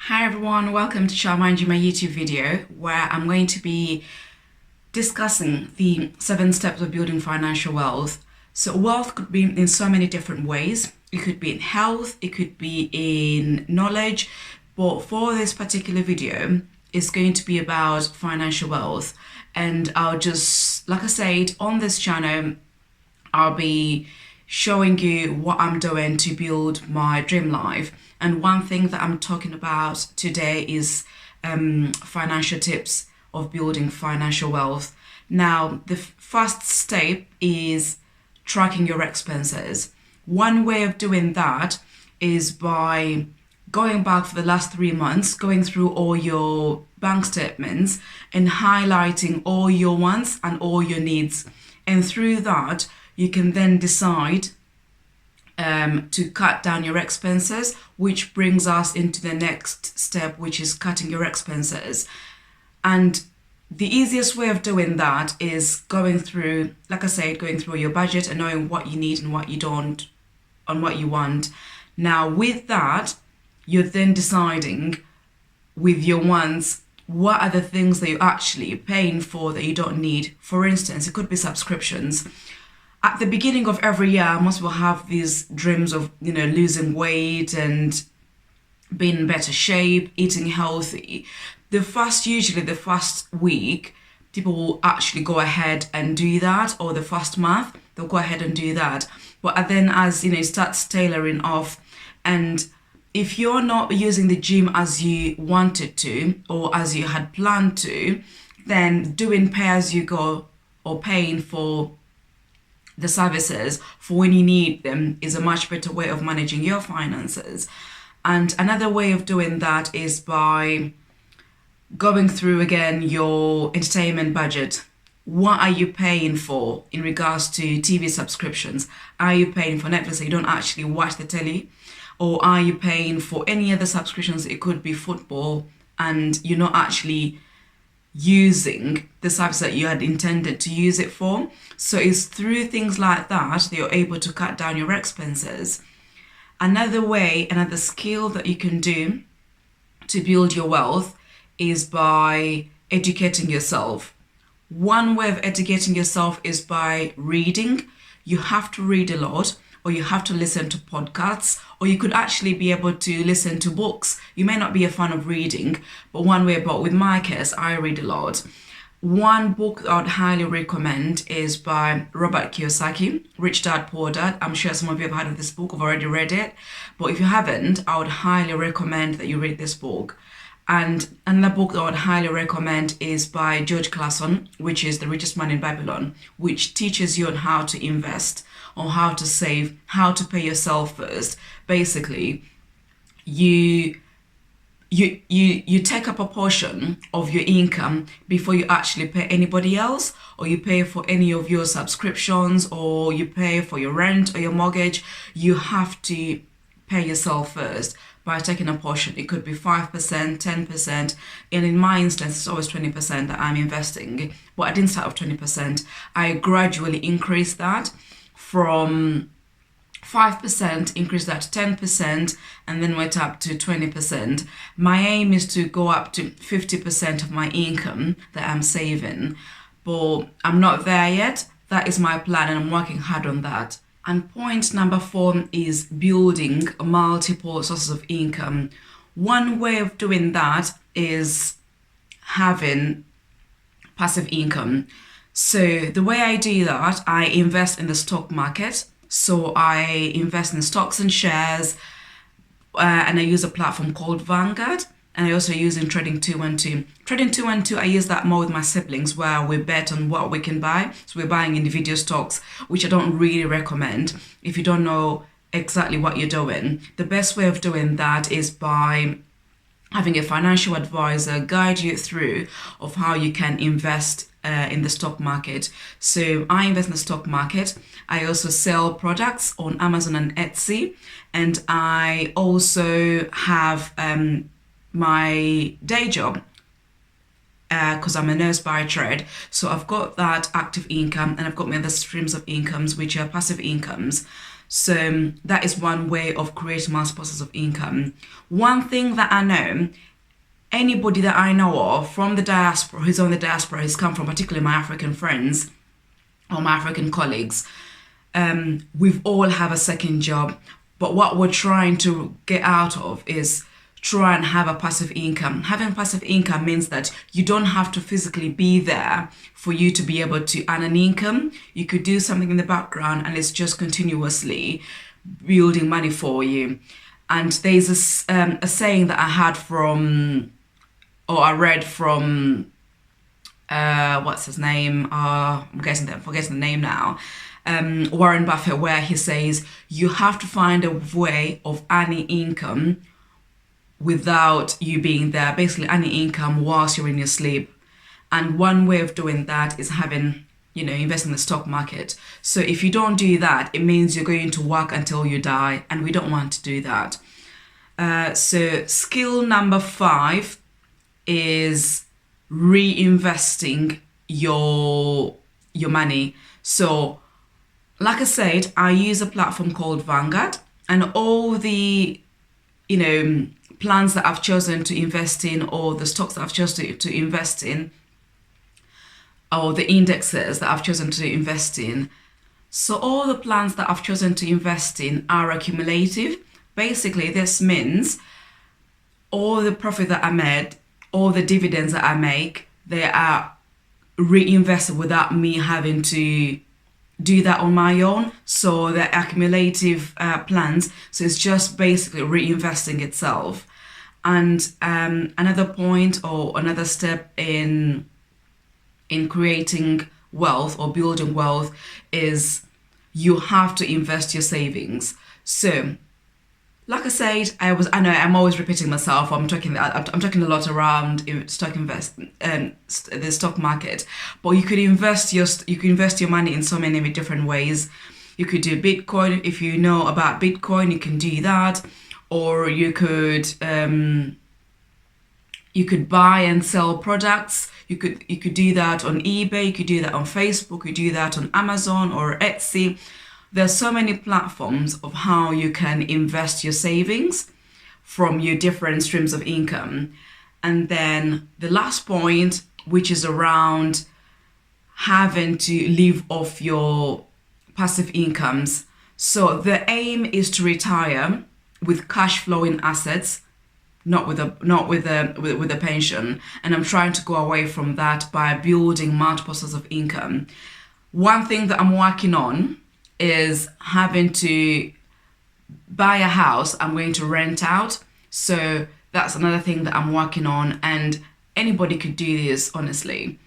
Hi everyone, welcome to Kyabangi, my YouTube video where I'm going to be discussing the 7 steps of building financial wealth. So wealth could be in so many different ways. It could be in health, it could be in knowledge, but for this particular video, it's going to be about financial wealth. And I'll just, like I said, on this channel, I'll be showing you what I'm doing to build my dream life. And one thing that I'm talking about today is financial tips of building financial wealth. Now, the first step is tracking your expenses. One way of doing that is by going back for the last 3 months, going through all your bank statements and highlighting all your wants and all your needs. And through that, you can then decide to cut down your expenses, which brings us into the next step, which is cutting your expenses. And the easiest way of doing that is going through, like I said, going through your budget and knowing what you need and what you don't, and what you want. Now, with that, you're then deciding with your wants, what are the things that you're actually paying for that you don't need. For instance, it could be subscriptions. At the beginning of every year, most people have these dreams of, losing weight and being in better shape, eating healthy. Usually the first week, people will actually go ahead and do that, or the first month, they'll go ahead and do that. But then as, it starts tailoring off, and if you're not using the gym as you wanted to, or as you had planned to, then doing pay as you go or paying for the services for when you need them is a much better way of managing your finances. And another way of doing that is by going through again your entertainment budget. What are you paying for in regards to TV subscriptions? Are you paying for Netflix so you don't actually watch the telly? Or are you paying for any other subscriptions? It could be football and you're not actually using the service that you had intended to use it for. So it's through things like that you're able to cut down your expenses. Another skill that you can do to build your wealth is by educating yourself. One way of educating yourself is by reading. You have to read a lot, or you have to listen to podcasts, or you could actually be able to listen to books. You may not be a fan of reading, but with my case, I read a lot. One book that I would highly recommend is by Robert Kiyosaki, Rich Dad, Poor Dad. I'm sure some of you have heard of this book, I've already read it. But if you haven't, I would highly recommend that you read this book. And another book that I would highly recommend is by George Clason, which is The Richest Man in Babylon, which teaches you on how to invest, on how to save, how to pay yourself first. Basically, you take up a portion of your income before you actually pay anybody else, or you pay for any of your subscriptions, or you pay for your rent or your mortgage. You have to pay yourself first by taking a portion. It could be 5%, 10%, and in my instance, it's always 20% that I'm investing. But I didn't start with 20%. I gradually increased that from 5%, increased that to 10%, and then went up to 20%. My aim is to go up to 50% of my income that I'm saving, but I'm not there yet. That is my plan, and I'm working hard on that. And point number 4 is building multiple sources of income. One way of doing that is having passive income. So the way I do that, I invest in the stock market. So I invest in stocks and shares, and I use a platform called Vanguard. And I also use in Trading 212. Trading 212, I use that more with my siblings, where we bet on what we can buy. So we're buying individual stocks, which I don't really recommend if you don't know exactly what you're doing. The best way of doing that is by having a financial advisor guide you through of how you can invest in the stock market. So I invest in the stock market. I also sell products on Amazon and Etsy, and I also have my day job because I'm a nurse by trade. So I've got that active income, and I've got my other streams of incomes, which are passive incomes. So that is one way of creating multiple sources of income. One thing that I know, anybody that I know of from the diaspora, who's on the diaspora, who's come from, particularly my African friends or my African colleagues, we've all have a second job. But what we're trying to get out of is try and have a passive income. Having passive income means that you don't have to physically be there for you to be able to earn an income. You could do something in the background and it's just continuously building money for you. And there's a saying that I had from, or I read from, what's his name? I'm forgetting the name now. Warren Buffett, where he says you have to find a way of earning income without you being there, basically earning income whilst you're in your sleep. And one way of doing that is having, invest in the stock market. So if you don't do that, it means you're going to work until you die, and we don't want to do that. So skill number 5 is reinvesting your money. So like I said, I use a platform called Vanguard, and all the, plans that I've chosen to invest in, or the stocks that I've chosen to invest in, or the indexes that I've chosen to invest in. So all the plans that I've chosen to invest in are accumulative. Basically, this means all the profit that I made, all the dividends that I make, they are reinvested without me having to do that on my own. So they're accumulative plans. So it's just basically reinvesting itself. And another point or another step in creating wealth or building wealth is you have to invest your savings. So like I said, I know I'm always repeating myself. I'm talking a lot around the stock market, but you could invest your money in so many different ways. You could do Bitcoin. If you know about Bitcoin, you can do that, or you could buy and sell products. You could do that on eBay. You could do that on Facebook. You could do that on Amazon or Etsy. There's so many platforms of how you can invest your savings from your different streams of income. And then the last point, which is around having to live off your passive incomes. So the aim is to retire with cash flowing assets, not with a pension. And I'm trying to go away from that by building multiple sources of income. One thing that I'm working on is having to buy a house I'm going to rent out. So that's another thing that I'm working on, and anybody could do this, honestly.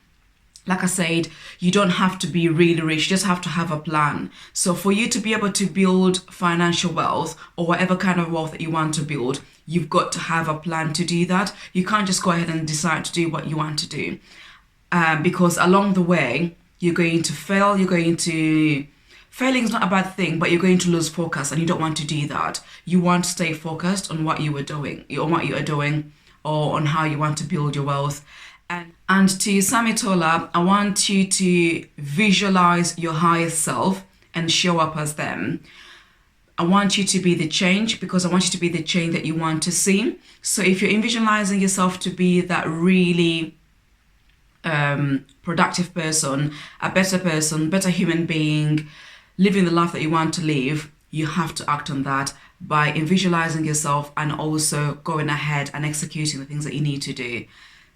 Like I said, you don't have to be really rich, you just have to have a plan. So for you to be able to build financial wealth or whatever kind of wealth that you want to build, you've got to have a plan to do that. You can't just go ahead and decide to do what you want to do, because along the way, you're going to fail, failing is not a bad thing, but you're going to lose focus, and you don't want to do that. You want to stay focused on what you are doing, or on how you want to build your wealth. And to sum it all up, I want you to visualize your highest self and show up as them. I want you to be the change, because I want you to be the change that you want to see. So if you're visualizing yourself to be that really productive person, a better human being, living the life that you want to live, you have to act on that by visualizing yourself and also going ahead and executing the things that you need to do.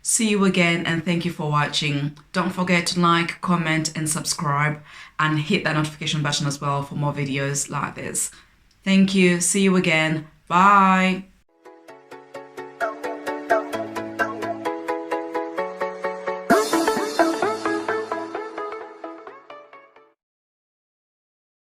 See you again, and thank you for watching. Don't forget to like, comment, and subscribe, and hit that notification button as well for more videos like this. Thank you. See you again. Bye.